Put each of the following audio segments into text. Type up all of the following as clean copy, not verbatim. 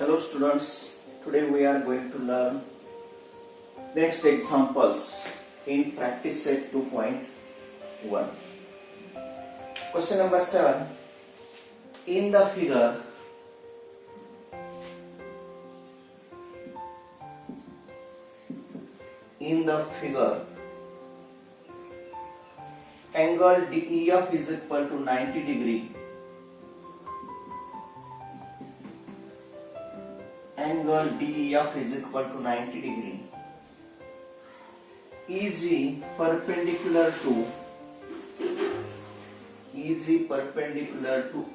Hello students, today we are going to learn next examples in practice set 2.1. Question number 7. In the figure, angle DEF is equal to 90 degree. Angle DEF is equal to 90 degree. EG perpendicular to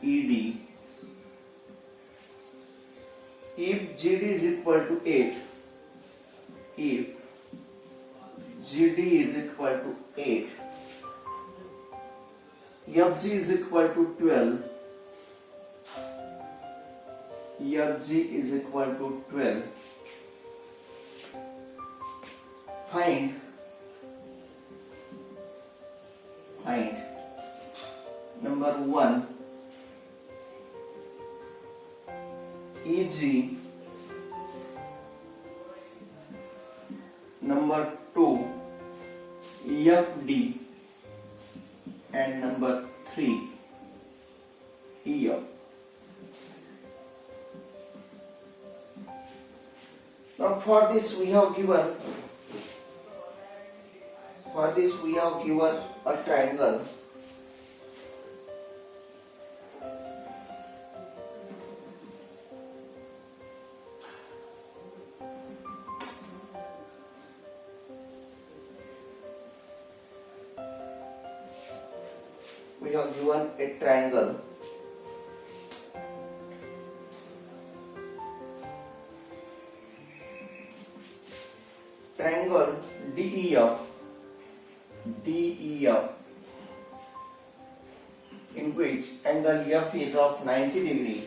ED. If GD is equal to 8, FG is equal to 12. Find number 1 EG, number 2 FD, and number 3 EF. Now for this we have given a triangle. Triangle DEF, in which angle F is of 90 degree.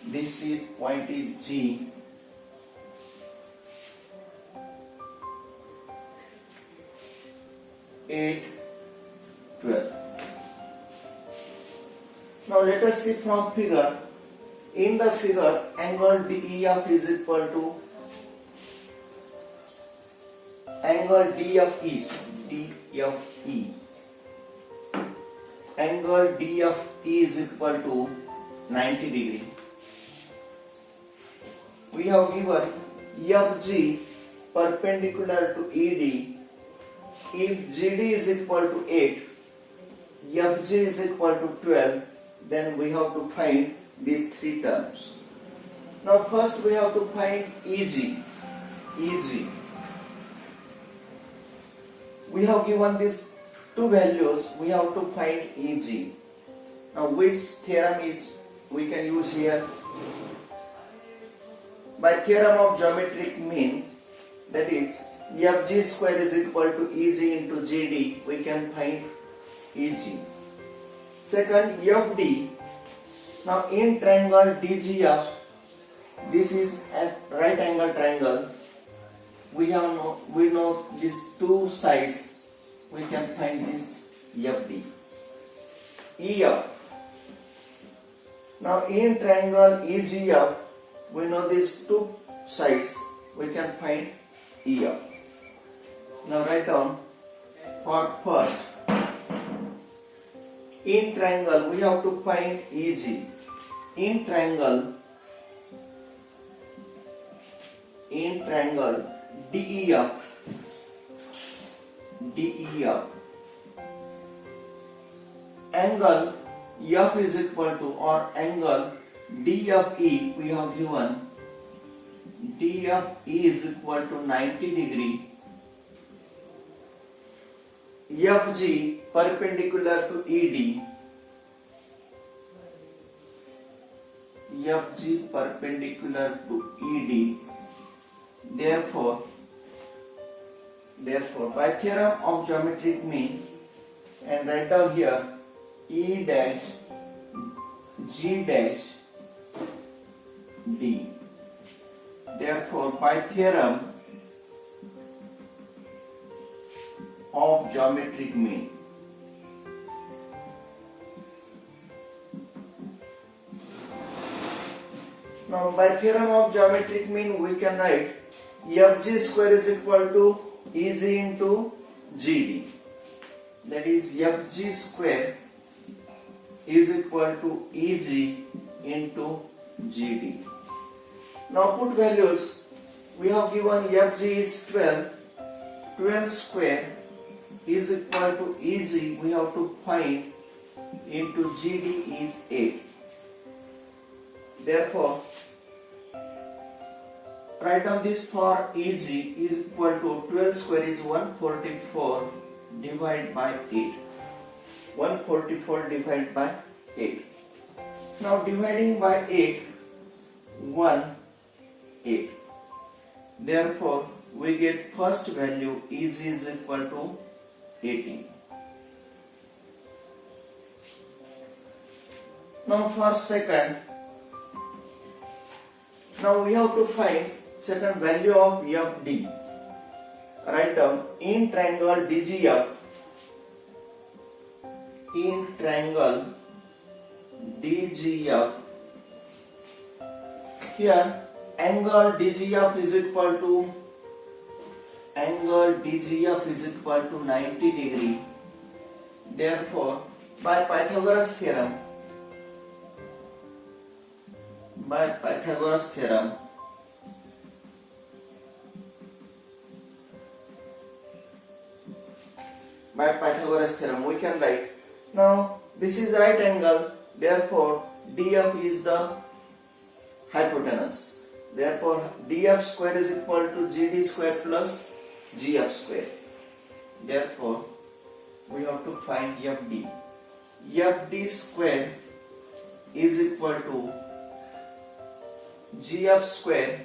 This is point is G. Eight, 12. Now let us see from figure. In the figure, angle DEF is equal to angle DFE. Angle DFE is equal to 90 degree. We have given FG perpendicular to ED. If GD is equal to 8, FG is equal to 12, then we have to find these three terms. Now first we have to find EG. We have given these two values, we have to find EG. Now which theorem is we can use here? By theorem of geometric mean, that is FG square is equal to EG into GD, we can find EG. Second, FD. Now in triangle DGF, this is a right angle triangle. We know these two sides, we can find this FD. EF. Now in triangle EGF, we know these two sides, we can find EF. Now write down for first. In triangle we have to find EG. In triangle DEF, angle F is equal to, or angle DFE, we have given DFE is equal to 90 degree. FG perpendicular to ED. FG perpendicular to ED. Therefore, by theorem of geometric mean, and write down here E dash G dash D. Therefore, by theorem of geometric mean, by theorem of geometric mean we can write FG square is equal to EG into GD. That is FG square is equal to EG into GD. Now put values. We have given FG is 12. 12 square is equal to EG. We have to find into GD is 8. Therefore, write down this for EG is equal to 12 square is 144 divided by 8. 144 divided by 8. Now dividing by 8, 1, 8. Therefore, we get first value EG is equal to 18. Now for second, now we have to find second value of FD. Write down in triangle DGF. In triangle DGF. Here angle DGF is equal to 90 degree. Therefore, by Pythagoras theorem, we can write, now this is right angle, therefore DF is the hypotenuse. Therefore DF square is equal to GD square plus GF square. Therefore we have to find FD. FD square is equal to GF square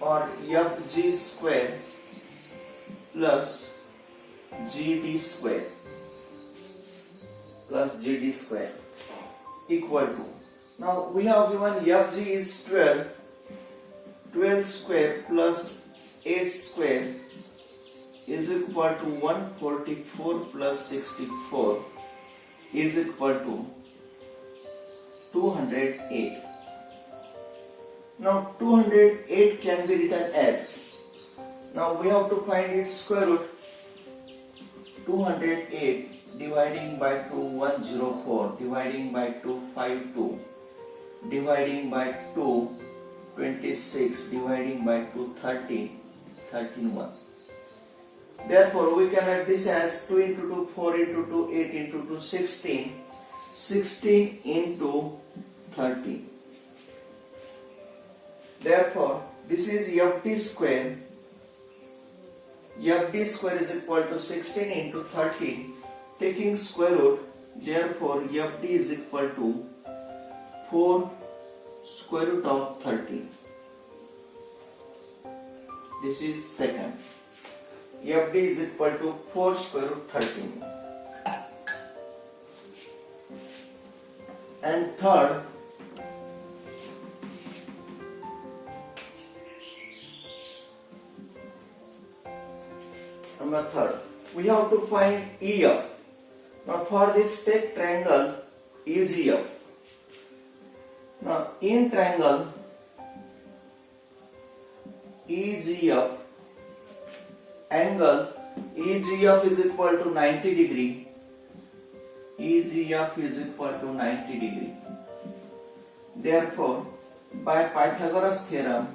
or FG square plus GD square equal to, now we have given FG is 12. 12 square plus 8 square is equal to 144 plus 64 is equal to 208. Now 208 can be written as, now we have to find its square root. 208 dividing by 2 104, dividing by 2 52, dividing by 2 26, dividing by 2 30, 1. Therefore we can write this as 2 into 2 4 into 2 8 into 2 16, 16 into 30. Therefore this is FD square. FD square is equal to 16 into 30, taking square root. Therefore FD is equal to 4 square root of 30. This is second. FD is equal to 4 square root 30. And third, we have to find EF. Now for this take triangle EGF. Now in triangle EGF, angle EGF is equal to 90 degree. EGF is equal to 90 degree. Therefore, by Pythagoras theorem,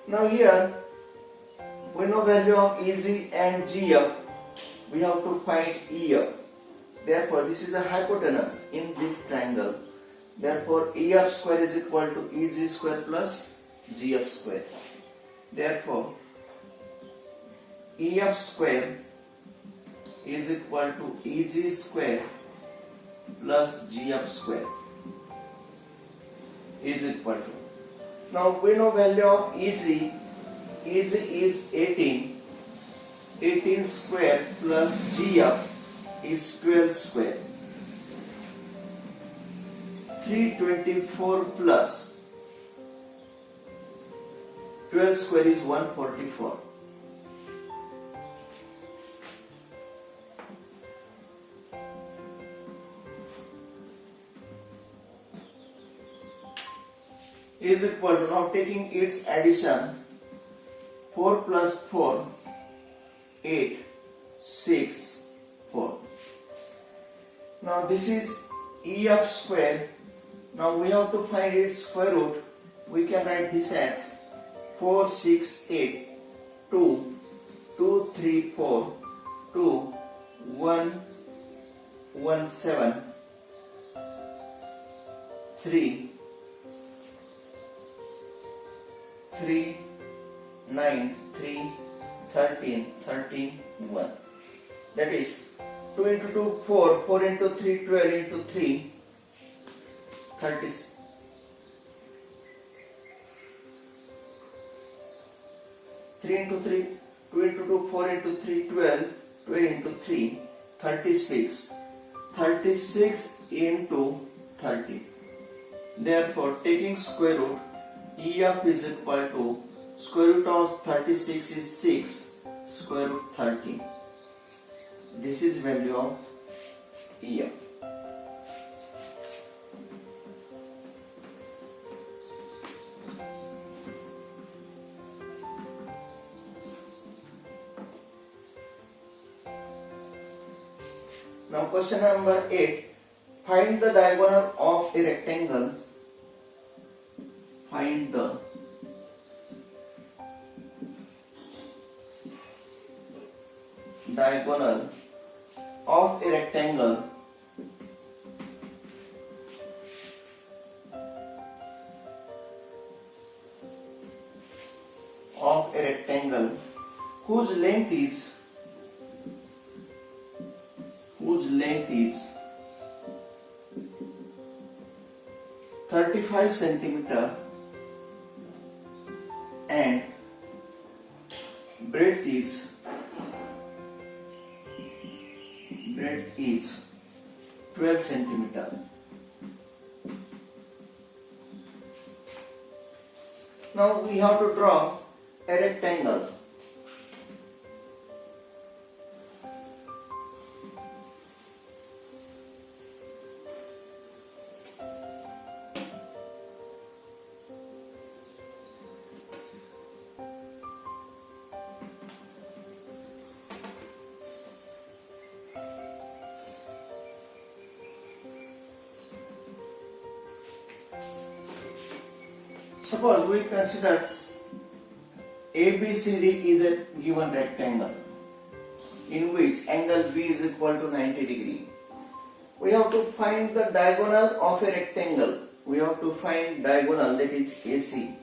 now here we know value of EG and GF, we have to find EF. Therefore this is a hypotenuse in this triangle. Therefore EF square is equal to EG square plus GF square. Therefore EF square is equal to EG square plus GF square is equal to, now we know value of EG. EG is 18. 18 square plus GF is 12 square. 324 plus 12 square is 144. Is equal to, now taking its addition, 4 plus 4, 8, 6, 4. Now this is EF square. Now we have to find its square root. We can write this as 4, 6, 8, 2, 2, 3, 4, 2, 1, 1, 7, 3, 3, 9, 3, 13, 13, 1. That is 2 into 2, 4, 4 into 3, 12 into 3, 30. 3 into 3, 2 into 2, 4 into 3, 12, 12 into 3, 36. 36 into 30. Therefore, taking square root, EF is equal to square root of 36 is 6, square root 30. This is value of EF. Now question number 8. Find the diagonal of a rectangle. Find the diagonal of a rectangle whose length is 35 centimeter and breadth is 12 centimeter. Now we have to draw a rectangle. Suppose we consider ABCD is a given rectangle in which angle B is equal to 90 degree. We have to find the diagonal of a rectangle. We have to find diagonal, that is AC,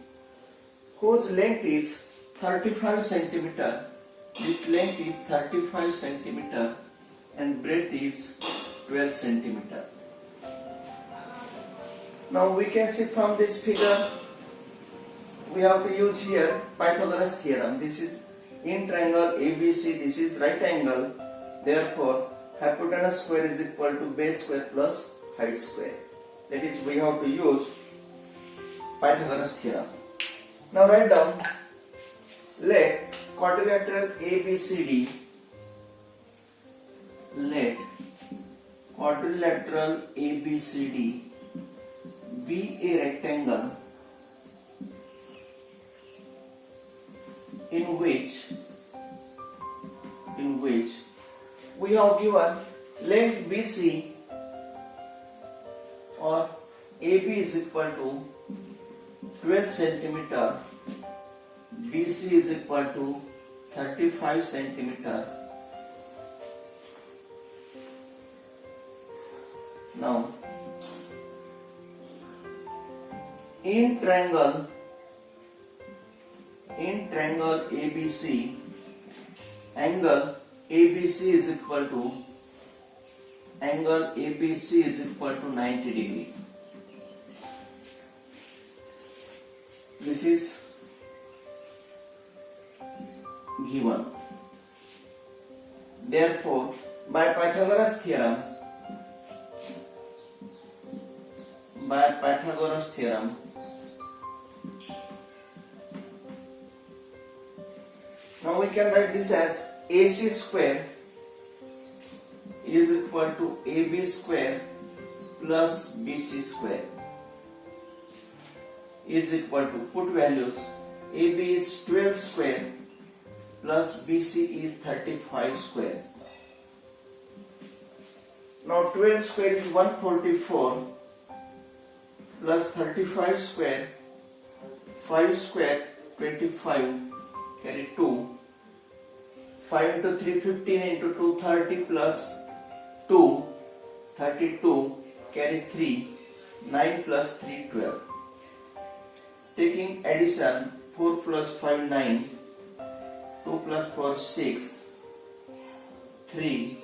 whose length is 35 centimeter. This length is 35 centimeter and breadth is 12 centimeter. Now we can see from this figure, we have to use here Pythagoras theorem. This is in triangle ABC, this is right angle. Therefore, hypotenuse square is equal to base square plus height square. That is, we have to use Pythagoras theorem. Now write down, let quadrilateral ABCD, let quadrilateral ABCD be a rectangle in which we have given length BC or AB is equal to 12 centimeter, BC is equal to 35 centimeter. Now, in triangle ABC, angle ABC is equal to 90 degree. This is given. Therefore, by Pythagoras theorem, Now we can write this as AC square is equal to AB square plus BC square is equal to, put values, AB is 12 square plus BC is 35 square. Now 12 square is 144 plus 35 square, 5 square 25, carry 2, 5 into 3 15 into 2 30 plus 2 32, carry 3, 9 plus 3 12. Taking addition, 4 plus 5 9, 2 plus 4 6, 3.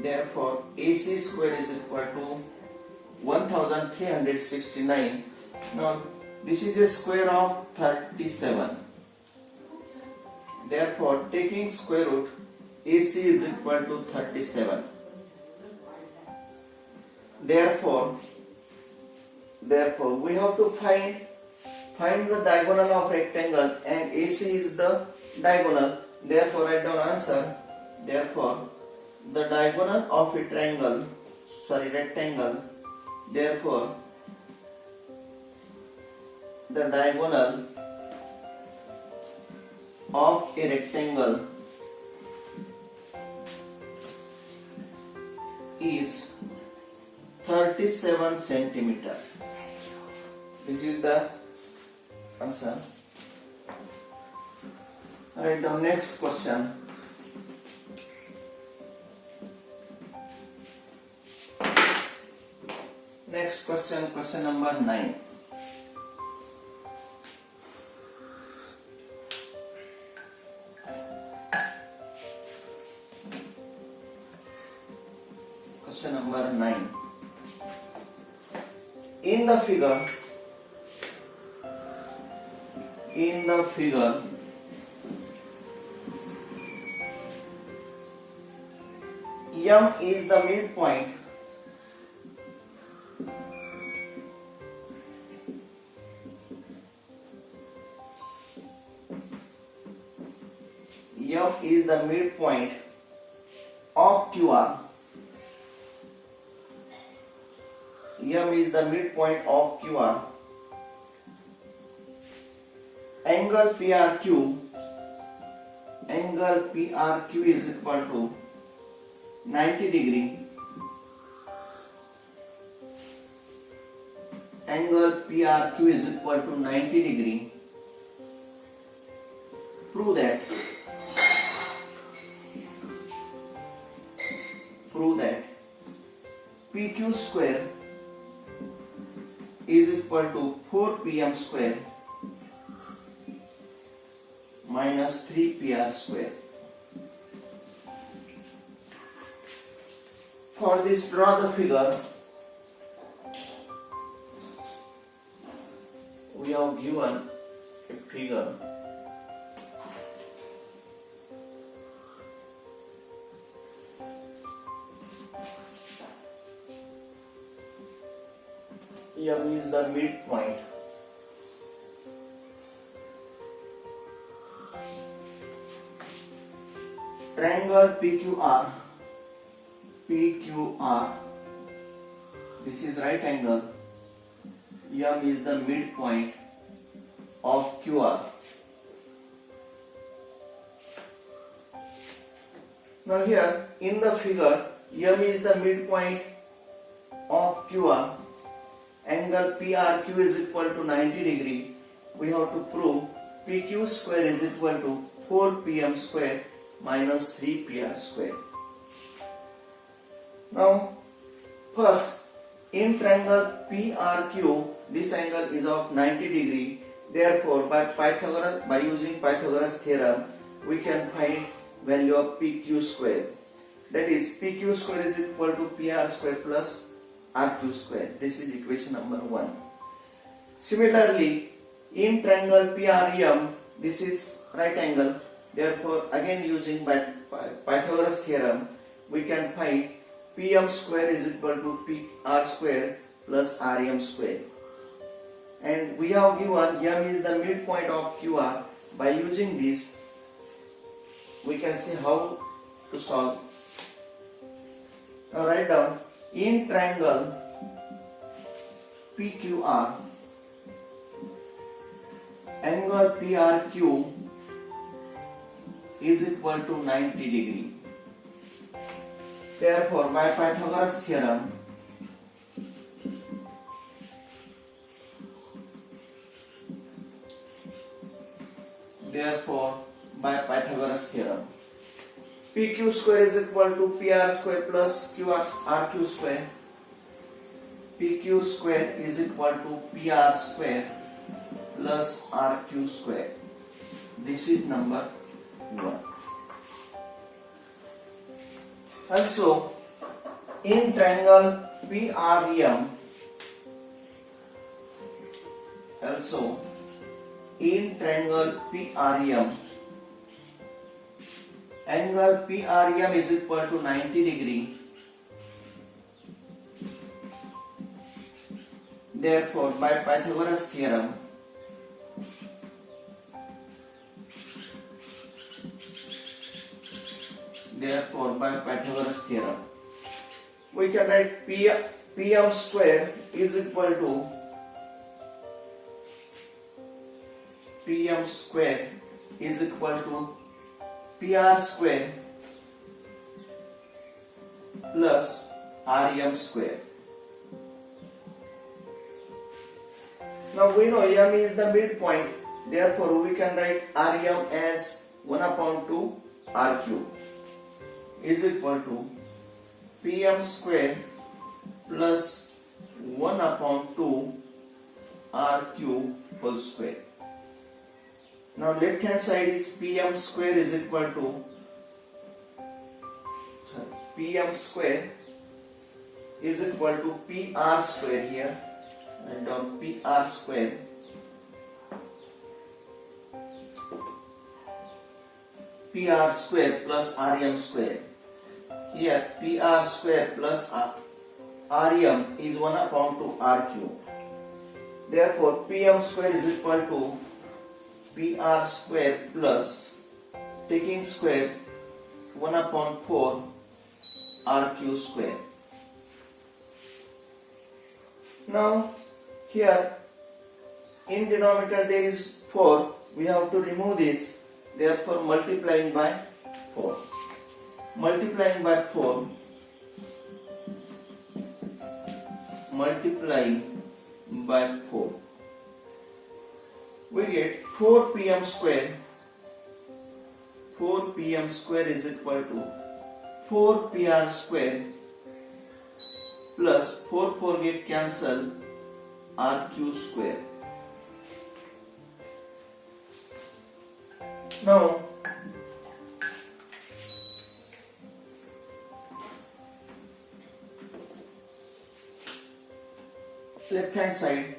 Therefore AC square is equal to 1369. Now this is a square of 37. Therefore taking square root, AC is equal to 37. Therefore we have to find the diagonal of rectangle, and AC is the diagonal. Therefore write down answer. Therefore the diagonal of a rectangle. Therefore the diagonal of a rectangle is 37 centimeter. This is the answer. Write down next question. Next question, question number 9. Question number 9. In the figure, M is the midpoint of QR. M is the midpoint of QR. Angle PRQ is equal to 90 degree. Angle PRQ is equal to 90 degree. Prove that PQ square is equal to 4PM square minus 3PR square. For this, draw the figure. We have given a figure. M is the midpoint. Triangle PQR. This is right angle. M is the midpoint of QR. Now here in the figure, M is the midpoint of QR. Angle PRQ is equal to 90 degree. We have to prove PQ square is equal to 4PM square minus 3PR square. Now first, in triangle PRQ, this angle is of 90 degree. Therefore by using Pythagoras theorem, we can find value of PQ square. That is, PQ square is equal to PR square plus RQ square. This is equation number 1. Similarly, in triangle PRM, this is right angle. Therefore, again using Pythagoras theorem, we can find PM square is equal to PR square plus RM square. And we have given M is the midpoint of QR. by using this, we can see how to solve. Now write down, in triangle PQR, angle PRQ is equal to 90 degree. Therefore, by Pythagoras theorem, PQ square is equal to PR square plus RQ square. PQ square is equal to PR square plus RQ square. This is number 1. Also, in triangle PRM, angle PRM is equal to 90 degree. Therefore, by Pythagoras theorem, we can write PM square is equal to PR square plus RM square. Now we know M is the midpoint, therefore we can write RM as 1 upon 2 RQ is equal to PM square plus 1 upon 2 RQ whole square. Now left hand side is PM square is equal to PM square is equal to PR square here, and down PR square plus RM square. Here PR square plus RM is 1 upon 2 RQ. Therefore PM square is equal to PR square plus, taking square, 1 upon 4 RQ square. Now here in denominator there is 4, we have to remove this, therefore multiplying by 4. Multiplying by 4 we get 4 PM square. 4 PM square is equal to 4 PR square plus 4 get cancel RQ square. Now left hand side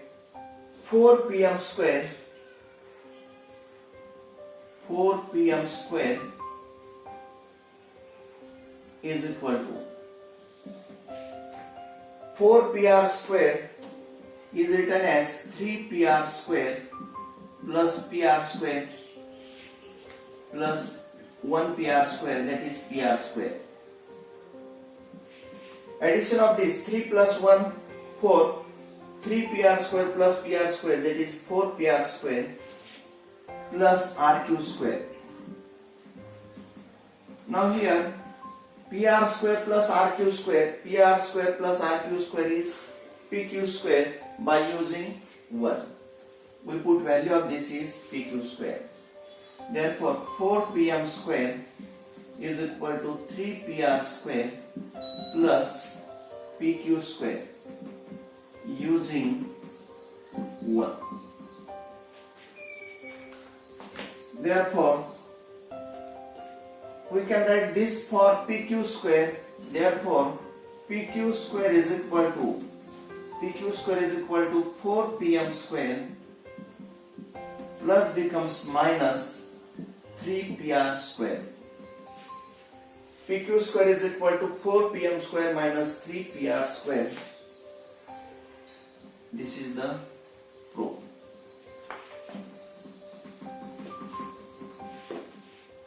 4 PM square is equal to 4 PR square is written as 3 PR square plus PR square plus 1 PR square, that is PR square. Addition of this 3 plus 1 4, 3 PR square plus PR square, that is 4 PR square plus RQ square. Now here PR square plus RQ square, PR square plus RQ square is PQ square by using 1. We put value of this is PQ square. Therefore 4 PM square is equal to 3 PR square plus PQ square using 1. Therefore we can write this for PQ square. Therefore PQ square is equal to 4 PM square plus becomes minus 3 PR square. PQ square is equal to 4 PM square minus 3 PR square. This is the proof.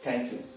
Thank you.